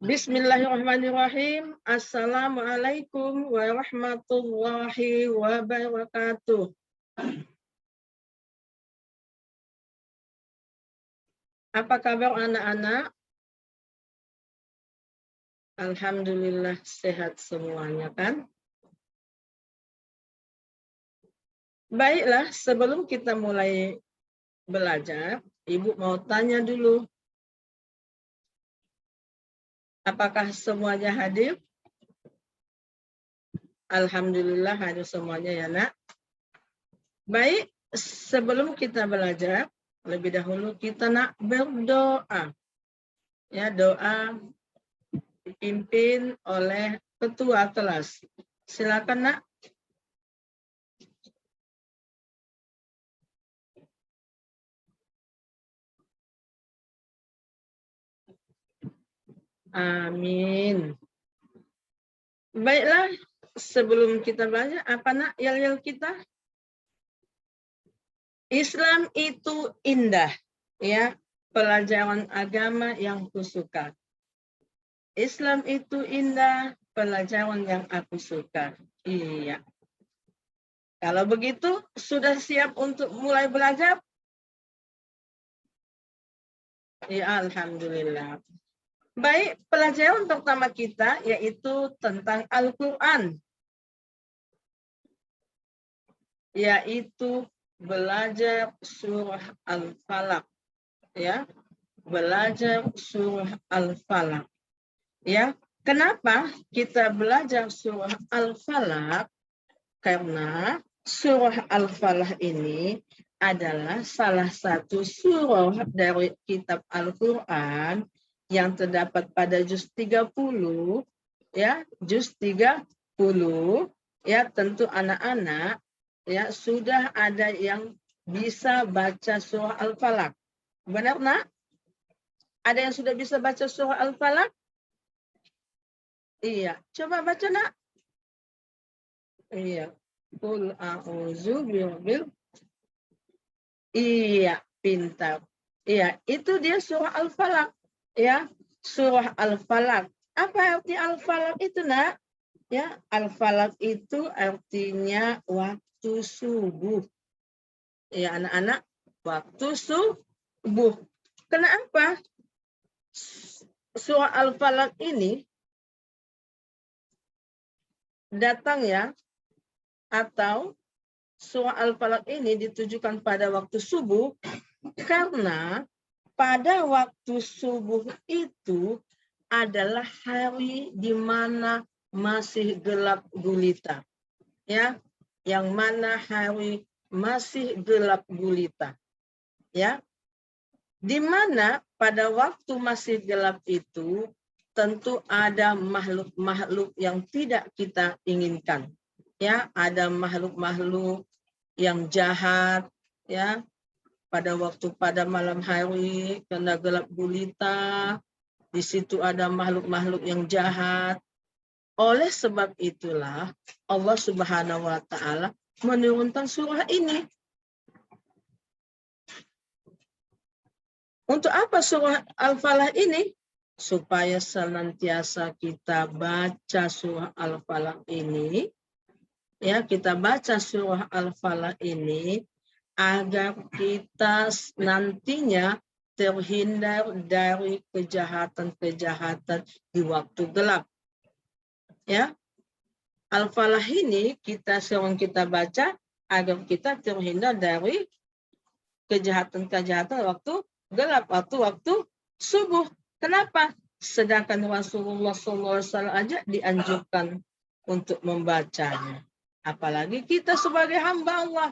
Bismillahirrahmanirrahim. Assalamualaikum warahmatullahi wabarakatuh. Apa kabar anak-anak? Alhamdulillah sehat semuanya kan? Baiklah, sebelum kita mulai belajar, Ibu mau tanya dulu. Apakah semuanya hadir? Alhamdulillah hadir semuanya ya nak. Baik, sebelum kita belajar, lebih dahulu kita nak berdoa. Ya, doa dipimpin oleh ketua kelas. Silakan nak. Amin. Baiklah, sebelum kita belajar, apa nak yel-yel kita? Islam itu indah, ya, pelajaran agama yang kusuka. Islam itu indah, pelajaran yang aku suka. Iya. Kalau begitu, sudah siap untuk mulai belajar? Ya, alhamdulillah. Baik, pelajaran pertama kita yaitu tentang Al-Quran. Yaitu belajar surah Al-Falaq. Ya, belajar surah Al-Falaq. Ya, kenapa kita belajar surah Al-Falaq? Karena surah Al-Falaq ini adalah salah satu surah dari kitab Al-Quran yang terdapat pada juz 30, ya, juz 30, ya, tentu anak-anak ya sudah ada yang bisa baca surah Al-Falaq. Benar, nak? Ada yang sudah bisa baca surah Al-Falaq? Iya, coba baca, nak. Iya. Qul a'udzu birabbil. Iya, pintar. Iya, itu dia surah Al-Falaq. Ya, surah Al-Falaq. Apa arti Al-Falaq itu, nak? Ya, Al-Falaq itu artinya waktu subuh. Ya, anak-anak, waktu subuh. Kenapa? Surah Al-Falaq ini datang ya, atau surah Al-Falaq ini ditujukan pada waktu subuh karena pada waktu subuh itu adalah hari di mana masih gelap gulita. Ya, yang mana hari masih gelap gulita. Ya. Di mana pada waktu masih gelap itu tentu ada makhluk-makhluk yang tidak kita inginkan. Ya, ada makhluk-makhluk yang jahat, ya. Pada malam hari karena gelap gulita, di situ ada makhluk-makhluk yang jahat. Oleh sebab itulah Allah Subhanahu wa taala menurunkan surah ini. Untuk apa surah Al-Falaq ini? Supaya senantiasa kita baca surah Al-Falaq ini, ya, kita baca surah Al-Falaq ini agar kita nantinya terhindar dari kejahatan-kejahatan di waktu gelap. Ya, Al-Falaq ini sering kita baca agar kita terhindar dari kejahatan-kejahatan waktu gelap, waktu subuh. Kenapa? Sedangkan Rasulullah SAW aja dianjurkan untuk membacanya. Apalagi kita sebagai hamba Allah.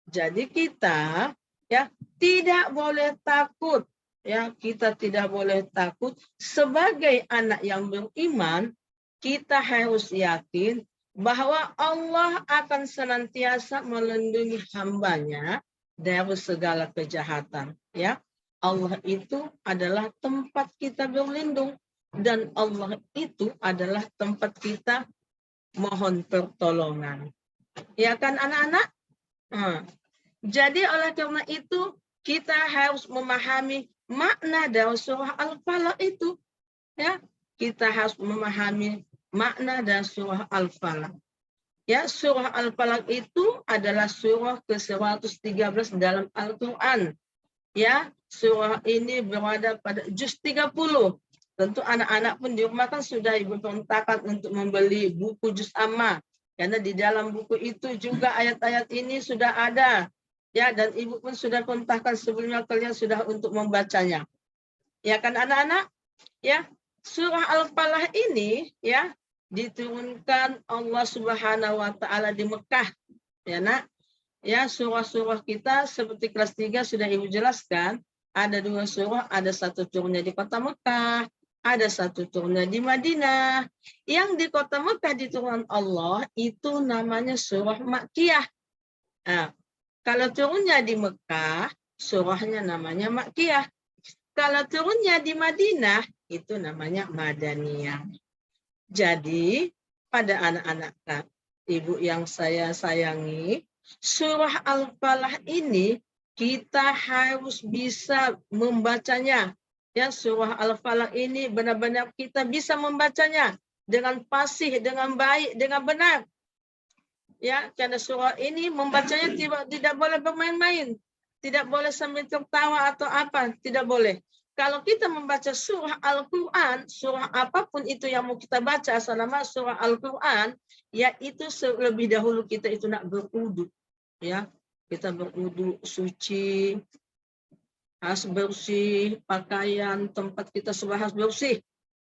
Jadi kita ya tidak boleh takut, ya, kita tidak boleh takut. Sebagai anak yang beriman, kita harus yakin bahwa Allah akan senantiasa melindungi hambanya dari segala kejahatan. Ya, Allah itu adalah tempat kita berlindung dan Allah itu adalah tempat kita mohon pertolongan. Ya kan anak-anak? Jadi oleh karena itu kita harus memahami makna dari surah Al-Falaq itu. Ya, kita harus memahami makna dari surah Al-Falaq. Ya, surah Al-Falaq itu adalah surah ke-113 dalam Al-Quran. Ya, surah ini berada pada juz 30. Tentu anak-anak pun di rumah kan sudah ibu perintahkan untuk membeli buku juz amma. Karena di dalam buku itu juga ayat-ayat ini sudah ada. Ya, dan ibu pun sudah perintahkan sebelumnya kalian sudah untuk membacanya. Ya kan anak-anak? Ya, surah Al-Falaq ini ya diturunkan Allah Subhanahu wa taala di Mekah. Ya, Nak. Ya, surah-surah kita seperti kelas 3 sudah Ibu jelaskan, ada 2 surah, ada 1 turunnya di kota Mekah, ada 1 turunnya di Madinah. Yang di kota Mekah diturunkan Allah itu namanya surah Makkiyah. Nah, kalau turunnya di Mekah, surahnya namanya Makkiyah. Kalau turunnya di Madinah, itu namanya Madaniyah. Jadi, pada anak-anak ibu yang saya sayangi, surah Al-Falaq ini kita harus bisa membacanya. Ya, surah Al-Falaq ini benar-benar kita bisa membacanya dengan fasih, dengan baik, dengan benar. Ya, karena surah ini membacanya tidak boleh bermain-main, tidak boleh sambil tertawa atau apa, tidak boleh. Kalau kita membaca surah Al-Quran, surah apapun itu yang mau kita baca, selama surah Al-Quran, ya itu lebih dahulu kita itu nak berwudu, ya kita berwudu suci, harus bersih, pakaian tempat kita semua harus bersih.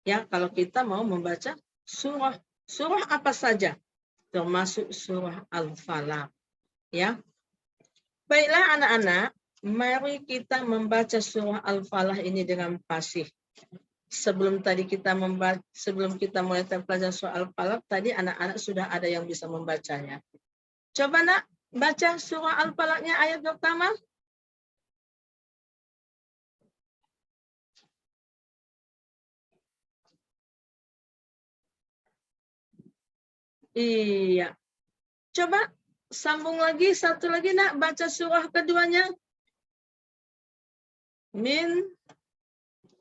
Ya, kalau kita mau membaca surah apa saja, termasuk surah Al-Falaq. Ya, baiklah anak-anak, mari kita membaca surah Al-Falaq ini dengan fasih. Sebelum kita mulai belajar surah Al-Falaq, tadi anak-anak sudah ada yang bisa membacanya. Coba nak baca surah Al-Falaqnya ayat pertama. Iya. Coba sambung lagi, satu lagi nak, baca surah keduanya. Min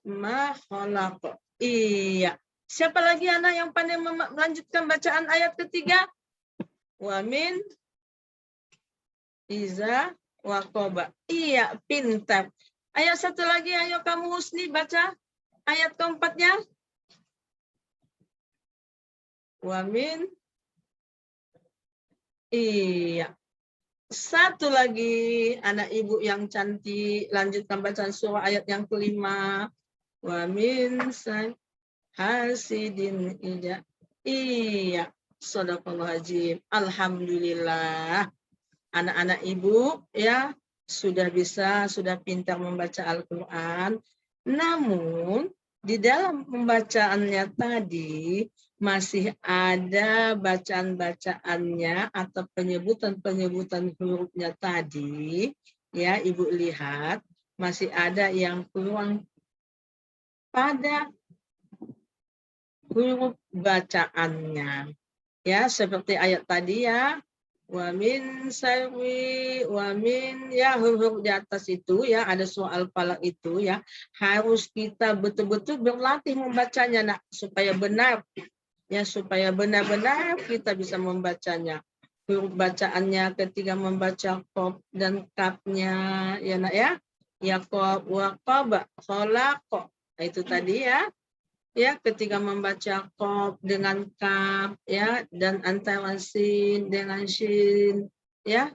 ma khalaq. Iya. Siapa lagi anak yang pandai melanjutkan bacaan ayat ketiga? Wa min iza waqaba. Iya, pintar. Ayat satu lagi, ayo kamu Husni baca ayat keempatnya. Wa min. Iya. Satu lagi anak ibu yang cantik, lanjutkan bacaan surah ayat yang kelima. Wa min hasidin ida. Iya, shadaqallahu azim. Alhamdulillah. Anak-anak ibu ya sudah pintar membaca Al-Qur'an. Namun di dalam pembacaannya tadi masih ada bacaan-bacaannya atau penyebutan-penyebutan hurufnya tadi, ya Ibu lihat masih ada yang kurang pada huruf bacaannya. Ya, seperti ayat tadi ya, wa min sarwi wa min, ya huruf di atas itu ya ada surah Al-Falaq itu ya harus kita betul-betul berlatih membacanya nak supaya benar. Ya, supaya benar-benar kita bisa membacanya. Huruf bacaannya ketika membaca qaf dan kafnya ya nak ya. Ya qaf wa qaba khalaq. Nah, itu tadi ya. Ya, ketika membaca qaf dengan kaf ya dan antara sin dengan shin ya.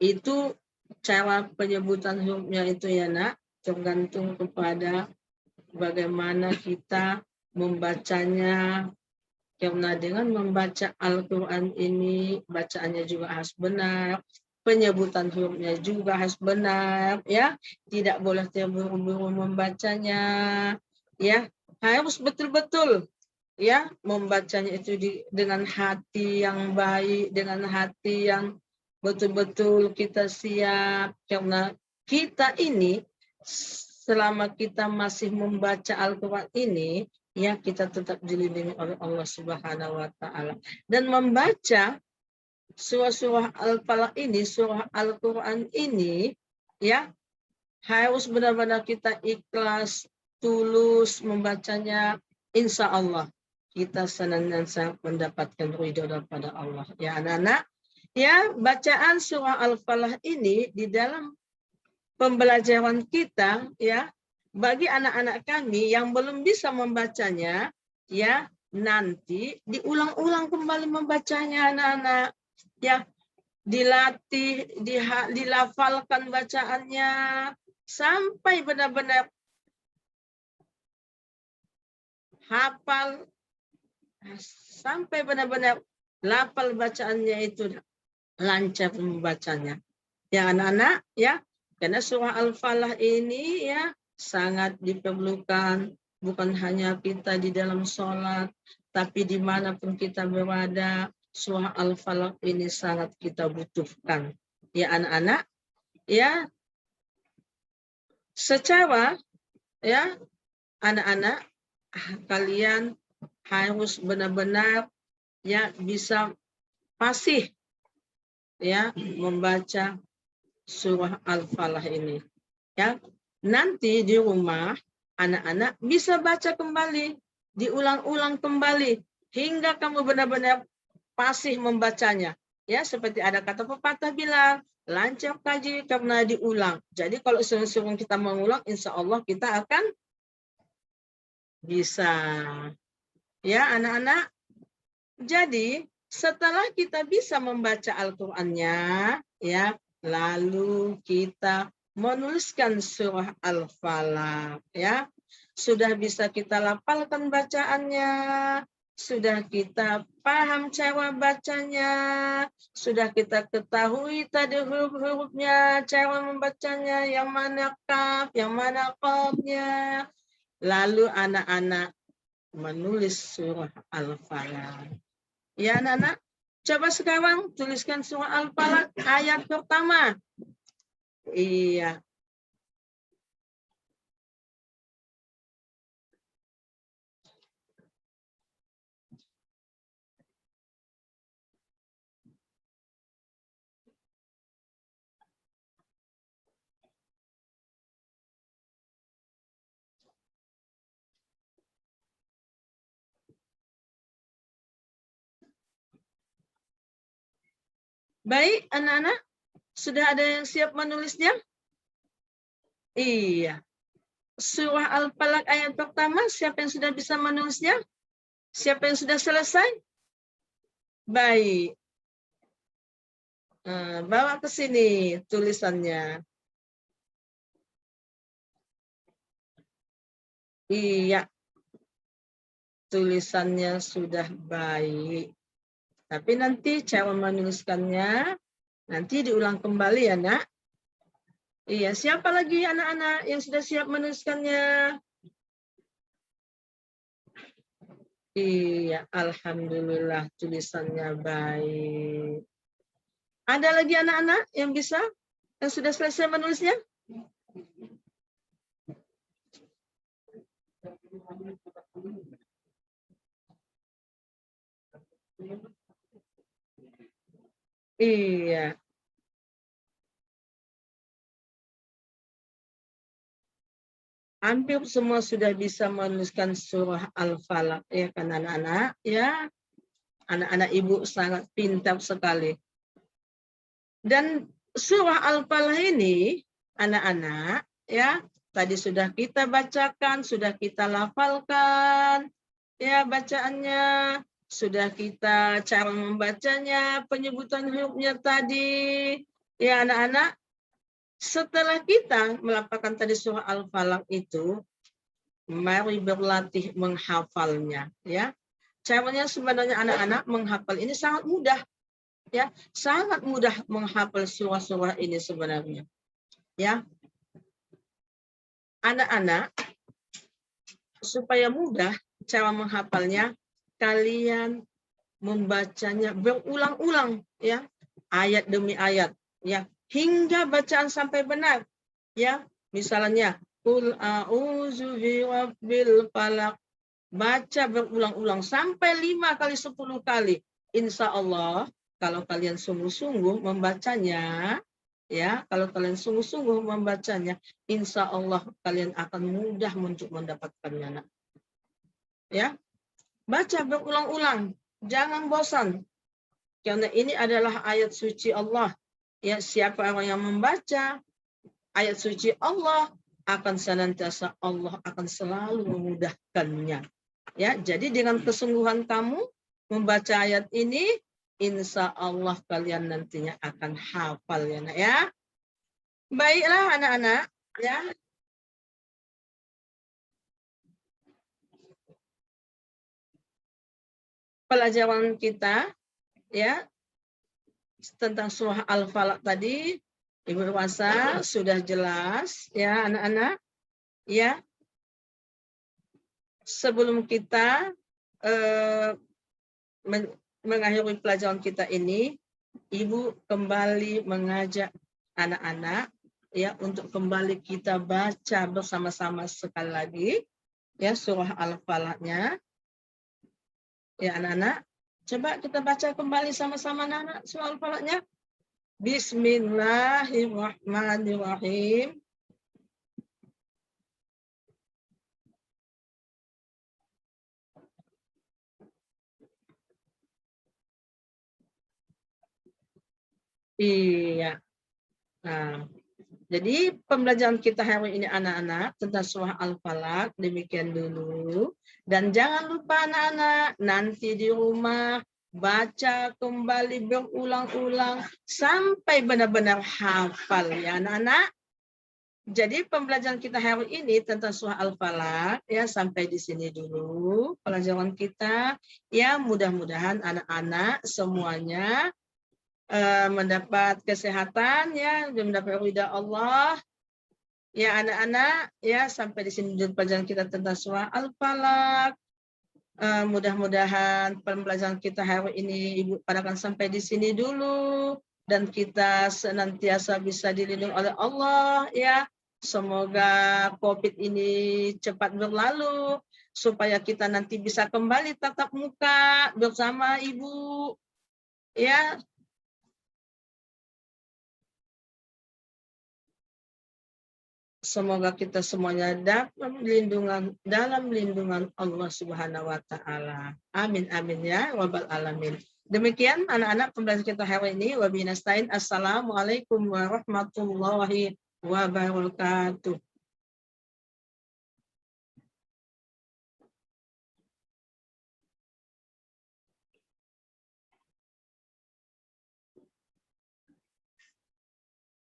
Itu cara penyebutan hurufnya itu ya nak, tergantung kepada bagaimana kita membacanya. Karena dengan membaca Al-Quran ini, bacaannya juga harus benar, penyebutan hurufnya juga harus benar, ya, tidak boleh terburu-buru membacanya, ya, harus betul-betul, ya, membacanya itu dengan hati yang baik, dengan hati yang betul-betul kita siap, karena kita ini selama kita masih membaca Al-Quran ini, ya kita tetap dilindungi oleh Allah Subhanahu wa taala. Dan membaca surah-surah Al-Falaq ini, surah Al-Qur'an ini ya harus benar-benar kita ikhlas, tulus membacanya. Insya Allah kita senantiasa mendapatkan ridho daripada Allah. Ya anak-anak, ya bacaan surah Al-Falah ini di dalam pembelajaran kita, ya bagi anak-anak kami yang belum bisa membacanya, ya nanti diulang-ulang kembali membacanya anak-anak, ya dilatih, dilafalkan bacaannya sampai benar-benar hafal, sampai benar-benar lafal bacaannya itu lancar membacanya. Ya anak-anak, ya karena surah Al-Falah ini ya sangat diperlukan bukan hanya kita di dalam sholat, tapi dimanapun kita berada, surah Al-Falah ini sangat kita butuhkan. Ya anak-anak, ya secara ya anak-anak kalian harus benar-benar ya bisa fasih ya membaca surah Al-Falah ini. Ya, nanti di rumah anak-anak bisa baca kembali, diulang-ulang kembali hingga kamu benar-benar fasih membacanya. Ya, seperti ada kata pepatah bilang, lancar kaji karena diulang. Jadi kalau sering-sering kita mengulang, insya Allah kita akan bisa. Ya, anak-anak. Jadi, setelah kita bisa membaca Al-Qur'annya, ya, lalu kita menuliskan surah Al-Falaq, ya. Sudah bisa kita lafalkan bacaannya, sudah kita paham cara bacanya, sudah kita ketahui tadi huruf-hurufnya, cara membacanya, yang mana kaf, yang mana qafnya. Lalu anak-anak menulis surah Al-Falaq. Ya anak-anak, coba sekarang tuliskan surah Al-Falaq ayat pertama. Iya. Baik, anak-anak, sudah ada yang siap menulisnya? Iya. Surah Al-Falaq ayat pertama, siapa yang sudah bisa menulisnya? Siapa yang sudah selesai? Baik. Bawa ke sini tulisannya. Iya. Tulisannya sudah baik. Tapi nanti cara menuliskannya nanti diulang kembali ya, Nak. Iya, siapa lagi anak-anak yang sudah siap menuliskannya? Iya, alhamdulillah tulisannya baik. Ada lagi anak-anak yang bisa? Yang sudah selesai menulisnya? Iya. Hampir semua sudah bisa menuliskan surah Al-Falaq ya kan anak-anak ya. Anak-anak ibu sangat pintar sekali. Dan surah Al-Falaq ini anak-anak ya, tadi sudah kita bacakan, sudah kita lafalkan ya bacaannya, sudah kita cara membacanya, penyebutan hurufnya tadi. Ya anak-anak, setelah kita melafalkan tadi surah Al-Falaq itu, mari berlatih menghafalnya ya. Caranya sebenarnya anak-anak menghafal ini sangat mudah ya, sangat mudah menghafal surah-surah ini sebenarnya. Ya. Anak-anak supaya mudah cara menghafalnya, kalian membacanya berulang-ulang ya, ayat demi ayat ya, hingga bacaan sampai benar ya. Misalnya qul a'udzu birabbil falaq, baca berulang-ulang sampai 5 kali 10 kali. Insya Allah kalau kalian sungguh-sungguh membacanya Ya, kalau kalian sungguh-sungguh membacanya, insya Allah kalian akan mudah untuk mendapatkannya. Nak. Ya, baca berulang-ulang, jangan bosan. Karena ini adalah ayat suci Allah. Ya, siapa orang yang membaca ayat suci Allah, akan senantiasa Allah akan selalu memudahkannya. Ya, jadi dengan kesungguhan kamu membaca ayat ini, insya Allah kalian nantinya akan hafal ya, Nak ya. Baiklah anak-anak, ya. Pelajaran kita ya tentang surah Al-Falaq tadi, Ibu rasa sudah jelas ya anak-anak. Ya. Sebelum kita mengakhiri pelajaran kita ini, Ibu kembali mengajak anak-anak ya untuk kembali kita baca bersama-sama sekali lagi ya surah Al-Falaq-nya. Ya anak-anak, coba kita baca kembali sama-sama anak-anak surah Al-Falaq-nya. Bismillahirrahmanirrahim. Iya. Nah, jadi pembelajaran kita hari ini anak-anak tentang surah Al-Falaq demikian dulu. Dan jangan lupa anak-anak nanti di rumah baca kembali berulang-ulang sampai benar-benar hafal ya anak-anak. Jadi pembelajaran kita hari ini tentang surah Al-Falaq ya sampai di sini dulu pelajaran kita. Ya mudah-mudahan anak-anak semuanya mendapat kesehatan ya, mendapat ridha Allah. Ya anak-anak ya sampai di sini pelajaran kita tentang surah Al-Falaq. Mudah-mudahan pembelajaran kita hari ini Ibu padakan sampai di sini dulu dan kita senantiasa bisa dilindungi oleh Allah ya. Semoga COVID ini cepat berlalu supaya kita nanti bisa kembali tatap muka bersama Ibu ya. Semoga kita semuanya dalam lindungan Allah Subhanahu wa taala. Amin amin ya rabbal alamin. Demikian anak-anak pembelajaran kita hari ini. Wabillahi nasta'in. Assalamualaikum warahmatullahi wabarakatuh.